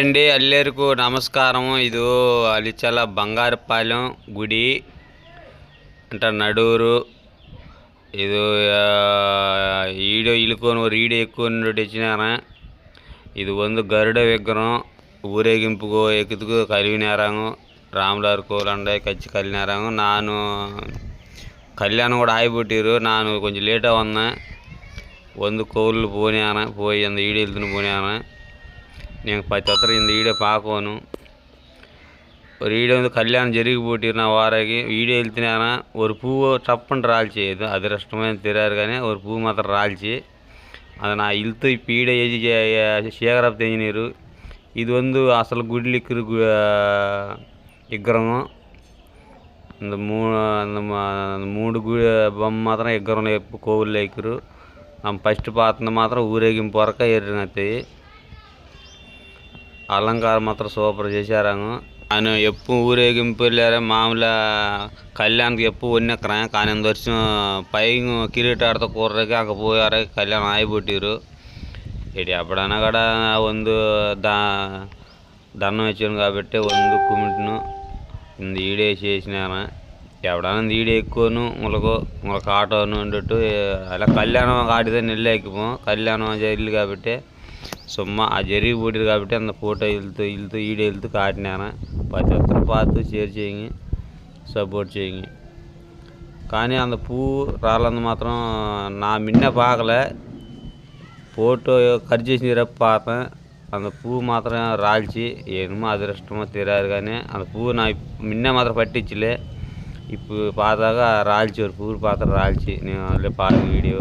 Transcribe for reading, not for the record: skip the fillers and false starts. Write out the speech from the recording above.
అండి అల్లేరుకు నమస్కారం. ఇది అలిచల బంగారుపాలెం గుడి అంట నడూరు. ఇది ఈడ ఇలుకోనూరు ఈడ ఎక్కువ వచ్చినాರ. ఇది ಒಂದು ಗರುಡ ವಿಗ್ರಹಂ ಊರೇಗಿಂಪುಗೋ ಎಕ್ಕಿದ್ಕೋ ಕಲಿವಿನಾರಂಗು ರಾಮಲಾರು ಕೋಲಂಡೆ ಕಚ್ಚಿ ಕಲಿನಾರಂಗು. ನಾನು ಕಲ್ಯಾಣ ಕೂಡ ಆಗಿಬಿಟ್ಟಿರು. ನಾನು ಕೊಂಚ ಲೇಟಾಗಿ ವನ್ನ ಒಂದು ಕೋಲು போனியாನ போய் அந்த ஈடு இழுத்துன்னு போனியான. நீங்கள் 10 ಹತ್ರ இந்த ஈடை பார்க்கணும். ஒரு ஈடை வந்து கல்யாணம் జరిగి పోటీరు వారాకి ఈడే వెళ్తున్నానా. ஒரு పువ్వు టప్పని రాల్చేయదు, అదృష్టమైన తిరారు కానీ ஒரு పువ్వు మాత్రం రాల్చి அதை நான் இழுத்து இப்போ ஈடை சேகரப் తెంజినీరు. ఇది ಒಂದು అసలు గుడిలిక్కురు విగ్రహం. இந்த மூணு பொம்மை మాత్రం విగ్రహం కోవుల్లో ఎక్కరు. நம்ம ఫస్ట్ పాత్ర మాత్రం ఊరేగింపు వరకు ఎర్రినత్తాయి. అలంకారం మాత్రం సూపర్ చేశారాము. ఆయన ఎప్పుడు ఊరేగింపు వెళ్ళారు. మామూలు కళ్యాణ్కి ఎప్పుడు ఒన్నెక్కరా కానీ இந்த வருஷம் పైన కిరీటాడతో కూర్రకి అక్కడ పోయారు. కళ్యాణం ఆగిపోయారు. ఇటు ఎప్పుడైనా కూడా ಒಂದು దండం వచ్చాను కాబట్టి ಒಂದು కుమిటిను ఇంత ఈడే చేసినాను. ఎప్పుడైనా ఈడే ఎక్కువను உங்களுக்கு ఆటోను ఉండట్టు అలా కళ్యాణం ఆడితే నెల్లి ఎక్కిపోం. కళ్యాణం జరిగింది కాబట్టి சும்மா జరిగి పోటీరు కాబట్టి அந்த ఫోటో ఇల్తూ ఈడే ఇల్తూ కాటినాను. 10 ఒక్కరు பார்த்து షేర్ చేయండి, సపోర్ట్ చేయండి. కానీ அந்த பூ రాళ్ళందు మాత్రం నా మిన్న பார்க்கல. ఫోటో కట్ చేసినప్పుడు பார்த்தேன். அந்த பூ మాత్రం రాల్చి ఏమో అదృష్టమో తెలియదు కానీ அந்த பூ నా మిన్న మాత్రం పట్టించలే. ఇప్పుడు పాతగా రాల్చి ஒரு பூ పాత్ర రాల్చి నేను అదే పాత వీడియో